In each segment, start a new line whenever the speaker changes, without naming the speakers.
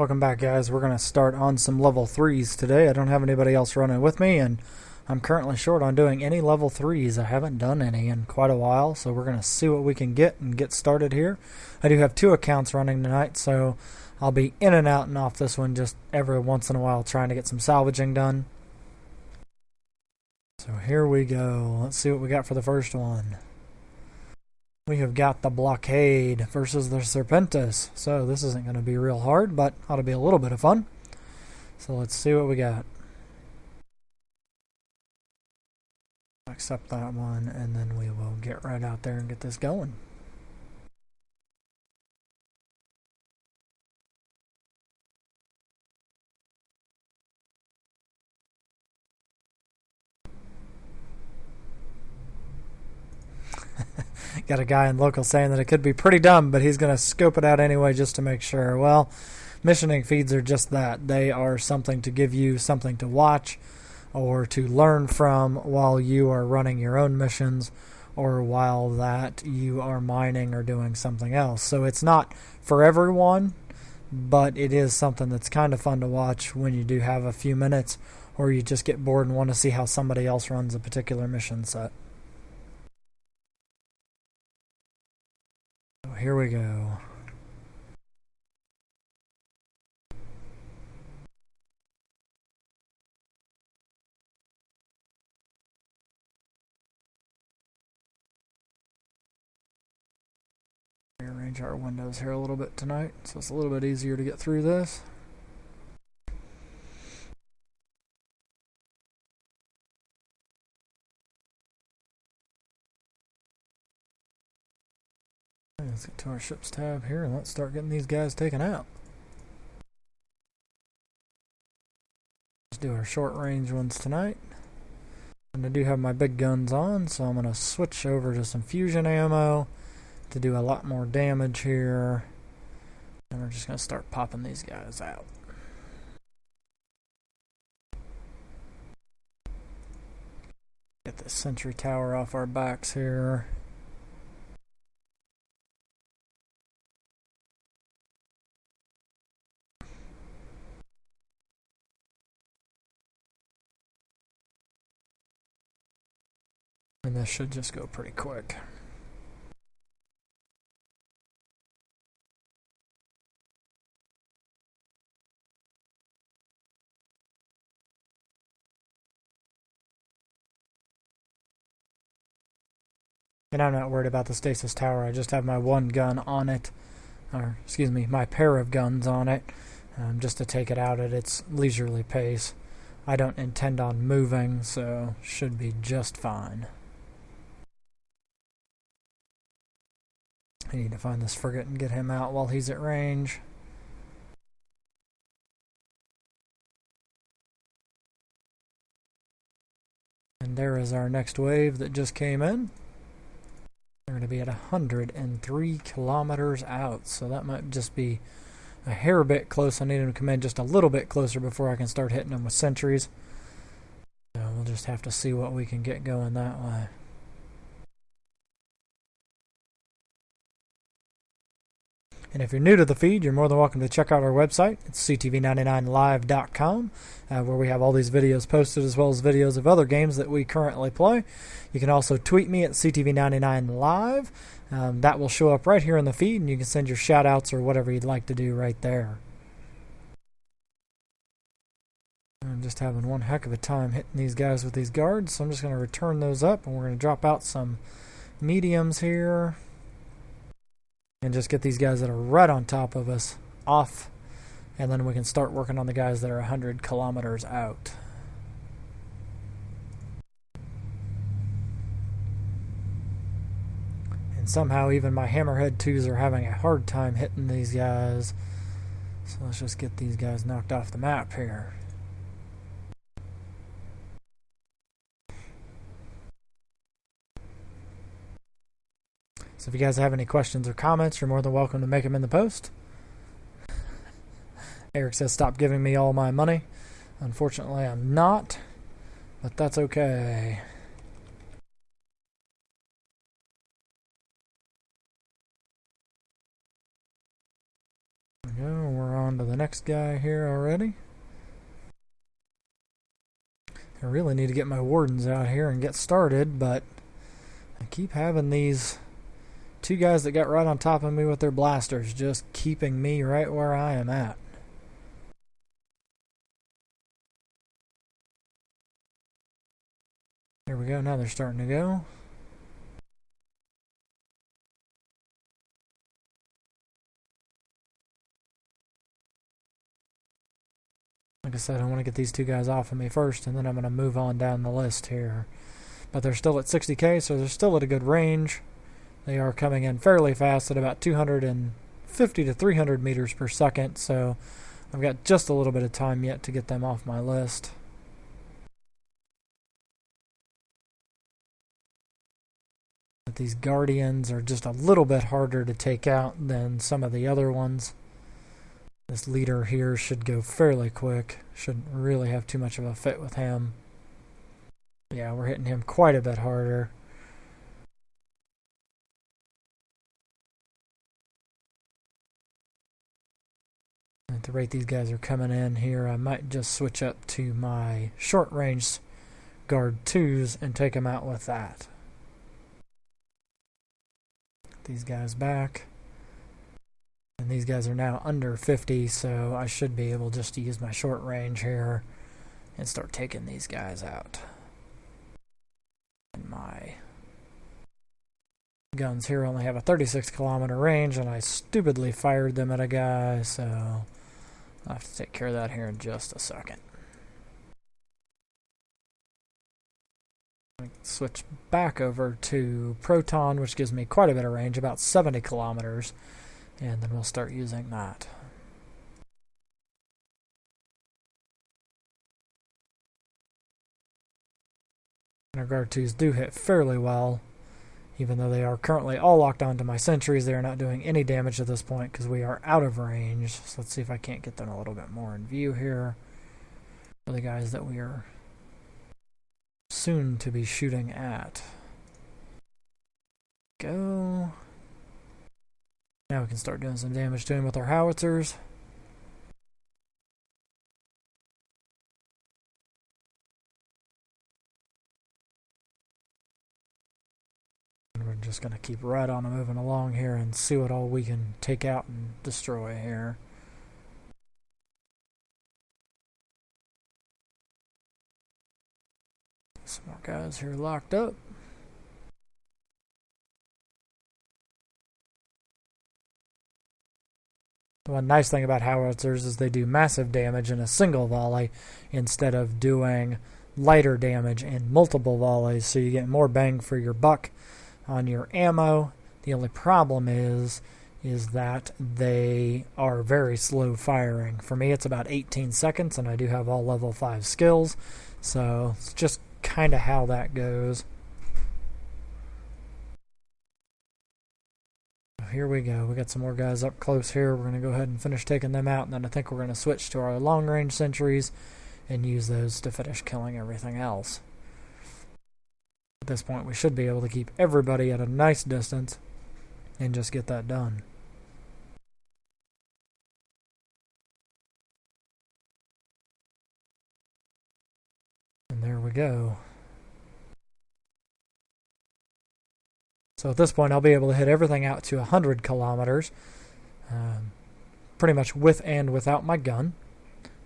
Welcome back, guys. We're going to start on some level 3s today. I don't have anybody else running with me, and I'm currently short on doing any level 3s. I haven't done any in quite a while, so we're going to see what we can get and get started here. I do have 2 accounts running tonight, so I'll be in and out and off this one just every once in a while trying to get some salvaging done. So here we go. Let's see what we got for the first one. We have got the Blockade versus the Serpentis. So this isn't going to be real hard, but ought to be a little bit of fun. So let's see what we got. Accept that one, and then we will get right out there and get this going. Got a guy in local saying that it could be pretty dumb, but he's going to scope it out anyway just to make sure. Well, missioning feeds are just that. They are something to give you something to watch or to learn from while you are running your own missions or while that you are mining or doing something else. So it's not for everyone, but it is something that's kind of fun to watch when you do have a few minutes or you just get bored and want to see how somebody else runs a particular mission set. Here we go. Rearrange our windows here a little bit tonight, so it's a little bit easier to get through this. Let's get to our ships tab here and let's start getting these guys taken out. Let's do our short range ones tonight. And I do have my big guns on, so I'm going to switch over to some fusion ammo to do a lot more damage here. And we're just going to start popping these guys out. Get this sentry tower off our backs here. And this should just go pretty quick. And I'm not worried about the stasis tower. I just have my one gun on it, or excuse me, my pair of guns on it, just to take it out at its leisurely pace. I don't intend on moving, so should be just fine. I need to find this frigate and get him out while he's at range. And there is our next wave that just came in. They're going to be at 103 kilometers out, so that might just be a hair bit close. I need them to come in just a little bit closer before I can start hitting them with sentries. So we'll just have to see what we can get going that way. And if you're new to the feed, you're more than welcome to check out our website. It's ctv99live.com, where we have all these videos posted as well as videos of other games that we currently play. You can also tweet me at ctv99live. That will show up right here in the feed, and you can send your shout-outs or whatever you'd like to do right there. I'm just having one heck of a time hitting these guys with these guards, so I'm just going to return those up, and we're going to drop out some mediums here. And just get these guys that are right on top of us off, and then we can start working on the guys that are 100 kilometers out. And somehow even my Hammerhead 2s are having a hard time hitting these guys. So let's just get these guys knocked off the map here. So if you guys have any questions or comments, you're more than welcome to make them in the post. Eric says, stop giving me all my money. Unfortunately, I'm not, but that's okay. We're on on to the next guy here already. I really need to get my wardens out here and get started, but I keep having these two guys that got right on top of me with their blasters, just keeping me right where I am at. There we go, now they're starting to go. Like I said, I want to get these two guys off of me first, and then I'm going to move on down the list here. But they're still at 60k, so they're still at a good range. They are coming in fairly fast at about 250 to 300 meters per second, so I've got just a little bit of time yet to get them off my list. But these Guardians are just a little bit harder to take out than some of the other ones. This leader here should go fairly quick. Shouldn't really have too much of a fit with him. Yeah, we're hitting him quite a bit harder. At the rate these guys are coming in here, I might just switch up to my short range guard 2s and take them out with that. Get these guys back. And these guys are now under 50, so I should be able just to use my short range here and start taking these guys out. And my guns here only have a 36-kilometer range, and I stupidly fired them at a guy, so I'll have to take care of that here in just a second. Switch back over to Proton, which gives me quite a bit of range, about 70 kilometers. And then we'll start using that. Our Guard 2s do hit fairly well, even though they are currently all locked onto my sentries. They are not doing any damage at this point because we are out of range. So let's see if I can't get them a little bit more in view here. For the guys that we are soon to be shooting at. Go. Now we can start doing some damage to him with our howitzers. And we're just going to keep right on moving along here and see what all we can take out and destroy here. Some more guys here locked up. The one nice thing about howitzers is they do massive damage in a single volley instead of doing lighter damage in multiple volleys, so you get more bang for your buck on your ammo. The only problem is that they are very slow firing. For me, it's about 18 seconds, and I do have all level 5 skills, so it's just kind of how that goes. Here we go. We got some more guys up close here. We're going to go ahead and finish taking them out, and then I think we're going to switch to our long-range sentries and use those to finish killing everything else. At this point, we should be able to keep everybody at a nice distance and just get that done. And there we go. So at this point, I'll be able to hit everything out to 100 kilometers, pretty much with and without my gun.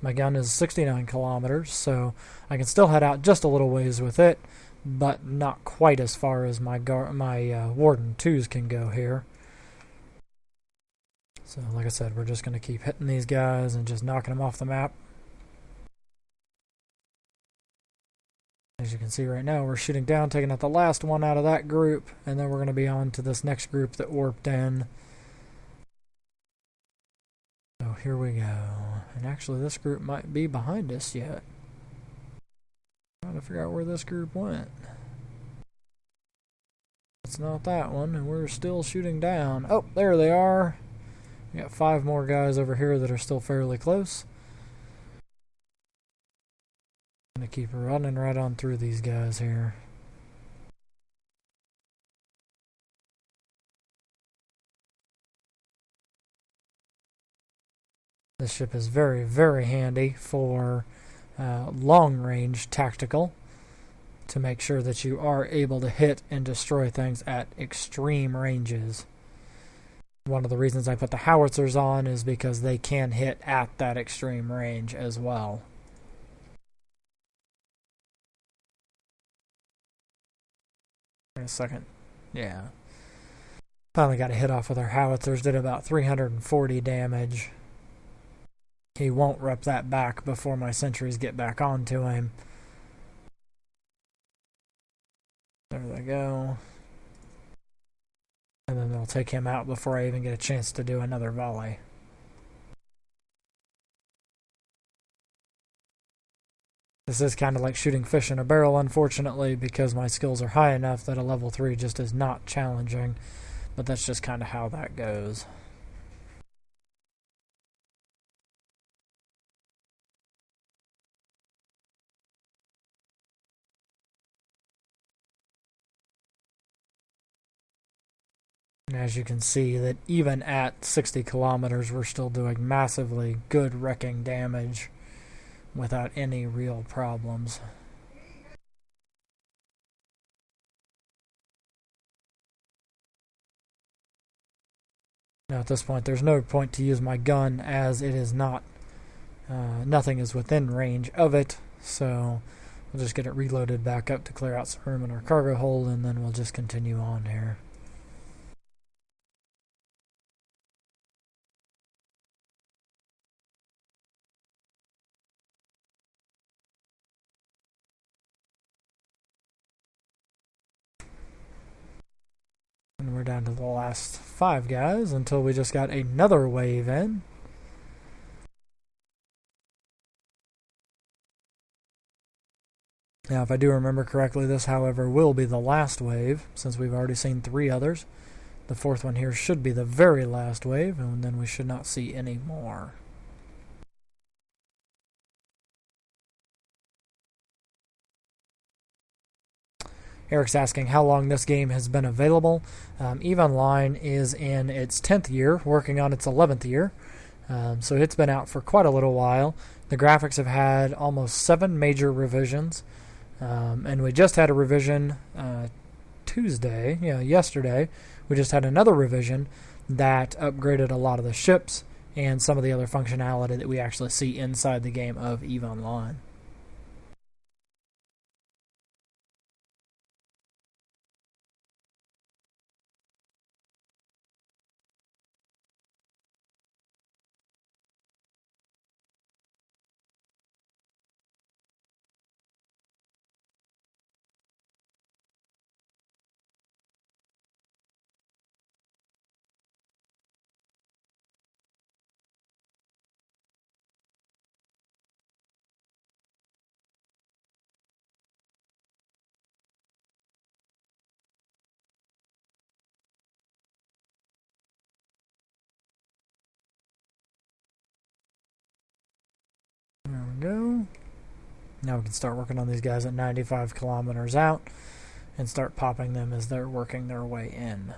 My gun is 69 kilometers, so I can still head out just a little ways with it, but not quite as far as my Warden 2s can go here. So like I said, we're just going to keep hitting these guys and just knocking them off the map. As you can see right now, we're shooting down, taking out the last one out of that group, and then we're going to be on to this next group that warped in. So here we go. And actually, this group might be behind us yet. I'm trying to figure out where this group went. It's not that one, and we're still shooting down. Oh, there they are. We got 5 more guys over here that are still fairly close. I'm going to keep running right on through these guys here. This ship is very, very handy for long-range tactical, to make sure that you are able to hit and destroy things at extreme ranges. One of the reasons I put the howitzers on is because they can hit at that extreme range as well. Wait a second. Yeah. Finally got a hit off with our howitzers, did about 340 damage. He won't rep that back before my sentries get back onto him. There they go. And then they'll take him out before I even get a chance to do another volley. This is kind of like shooting fish in a barrel, unfortunately, because my skills are high enough that a level 3 just is not challenging. But that's just kind of how that goes. And as you can see, that even at 60 kilometers, we're still doing massively good wrecking damage without any real problems. Now at this point, there's no point to use my gun, as it is not, nothing is within range of it, so we'll just get it reloaded back up to clear out some room in our cargo hold, and then we'll just continue on here. And we're down to the last 5 guys until we just got another wave in. Now, if I do remember correctly, this, however, will be the last wave, since we've already seen 3 others. The 4th one here should be the very last wave, and then we should not see any more. Eric's asking how long this game has been available. EVE Online is in its 10th year, working on its 11th year. So it's been out for quite a little while. The graphics have had almost 7 major revisions. And we just had a revision yesterday. We just had another revision that upgraded a lot of the ships and some of the other functionality that we actually see inside the game of EVE Online. There we go. Now we can start working on these guys at 95 kilometers out and start popping them as they're working their way in.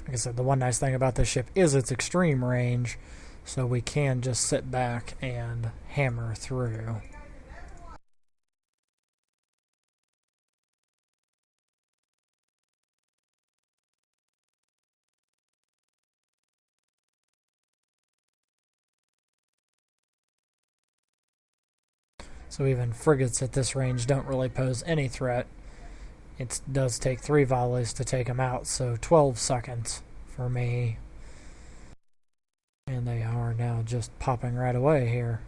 Like I said, the one nice thing about this ship is its extreme range, so we can just sit back and hammer through. So even frigates at this range don't really pose any threat. It does take 3 volleys to take them out, so 12 seconds for me. And they are now just popping right away here.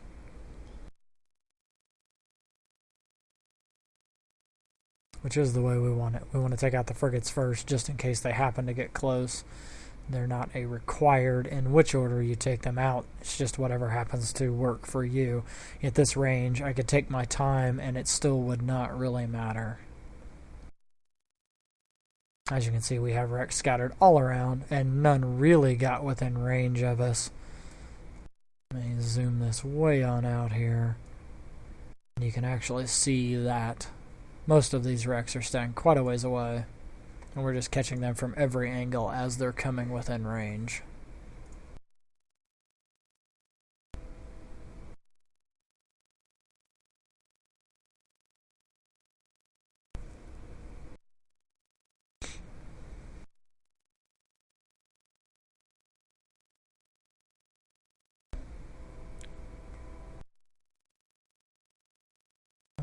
Which is the way we want it. We want to take out the frigates first, just in case they happen to get close. They're not a required in which order you take them out. It's just whatever happens to work for you. At this range, I could take my time and it still would not really matter. As you can see, we have wrecks scattered all around, and none really got within range of us. Let me zoom this way on out here. And you can actually see that Most of these wrecks are staying quite a ways away, and we're just catching them from every angle as they're coming within range.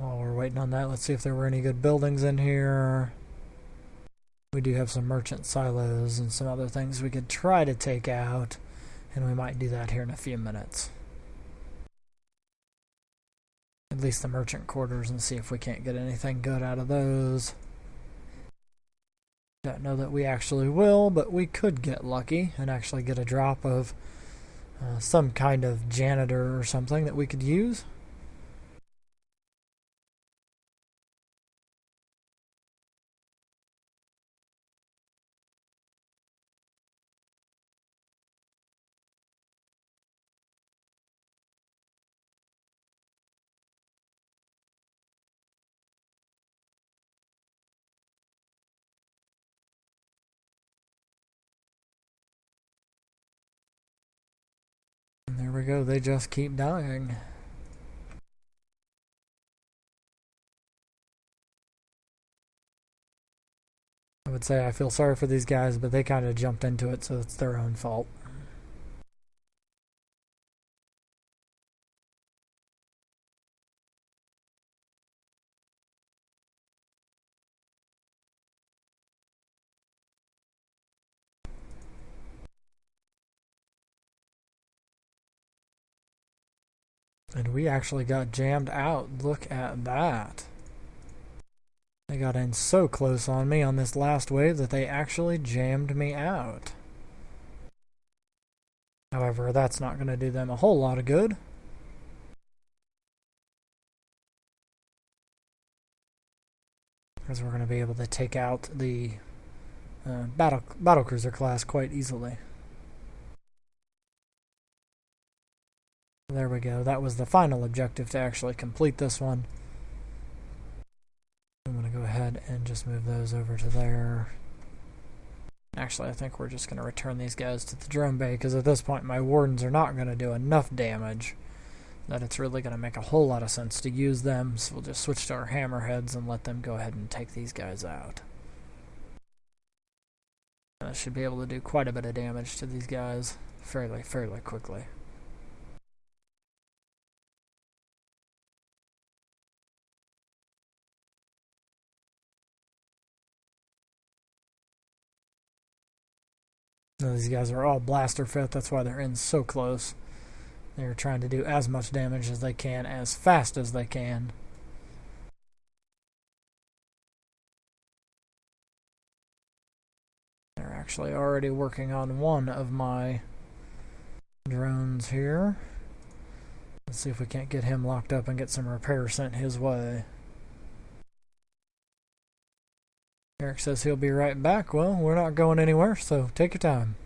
While we're waiting on that, let's see if there were any good buildings in here. We do have some merchant silos and some other things we could try to take out, and we might do that here in a few minutes. At least the merchant quarters, and see if we can't get anything good out of those. Don't know that we actually will, but we could get lucky and actually get a drop of some kind of janitor or something that we could use. And there we go, they just keep dying. I would say I feel sorry for these guys, but they kind of jumped into it, so it's their own fault. And we actually got jammed out. Look at that. They got in so close on me on this last wave that they actually jammed me out. However, that's not going to do them a whole lot of good. Because we're going to be able to take out the battlecruiser class quite easily. There we go. That was the final objective to actually complete this one. I'm going to go ahead and just move those over to there. Actually, I think we're just going to return these guys to the drone bay, because at this point my wardens are not going to do enough damage that it's really going to make a whole lot of sense to use them. So we'll just switch to our hammerheads and let them go ahead and take these guys out. I should be able to do quite a bit of damage to these guys fairly quickly. Now these guys are all blaster fit, that's why they're in so close. They're trying to do as much damage as they can, as fast as they can. They're actually already working on one of my drones here. Let's see if we can't get him locked up and get some repair sent his way. Eric says he'll be right back. Well, we're not going anywhere, so take your time.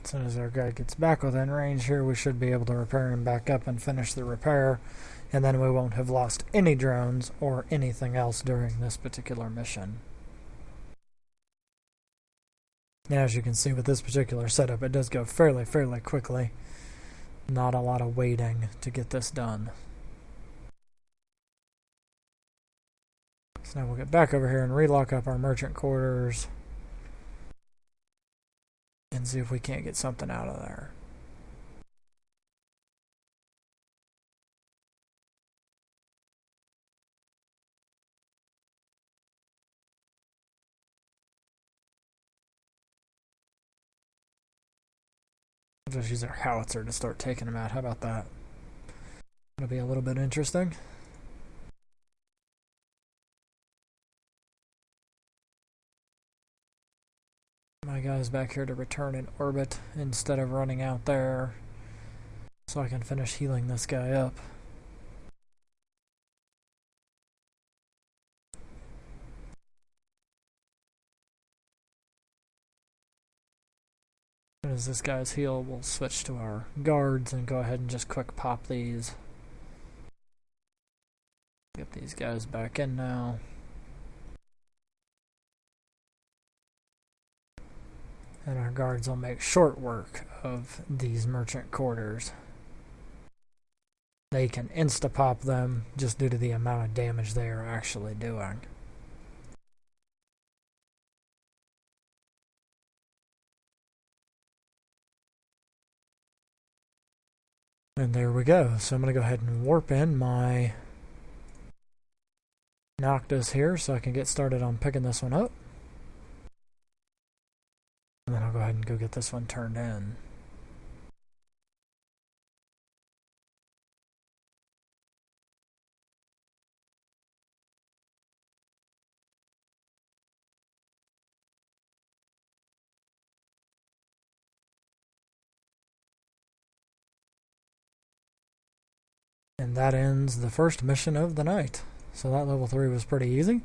As soon as our guy gets back within range here, we should be able to repair him back up and finish the repair, and then we won't have lost any drones or anything else during this particular mission. And as you can see with this particular setup, it does go fairly quickly. Not a lot of waiting to get this done. So now we'll get back over here and relock up our merchant quarters and see if we can't get something out of there. We'll just use our howitzer to start taking them out. How about that? It'll be a little bit interesting. My guy's back here to return in orbit instead of running out there, so I can finish healing this guy up. As soon as this guy's healed, we'll switch to our guards and go ahead and just quick pop these. Get these guys back in now. And our guards will make short work of these merchant quarters. They can insta-pop them just due to the amount of damage they are actually doing. And there we go. So I'm going to go ahead and warp in my Noctis here so I can get started on picking this one up. And then I'll go ahead and go get this one turned in. And that ends the first mission of the night. So that level 3 was pretty easy.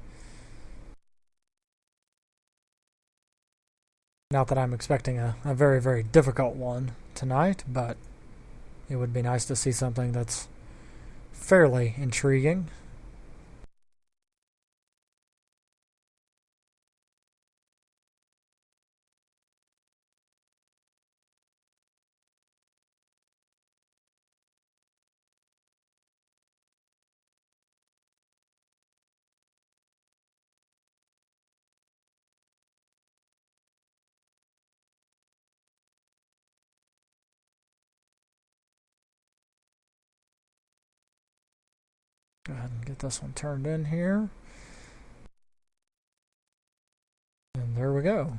Not that I'm expecting a very, very difficult one tonight, but it would be nice to see something that's fairly intriguing. Go ahead and get this one turned in here. And there we go.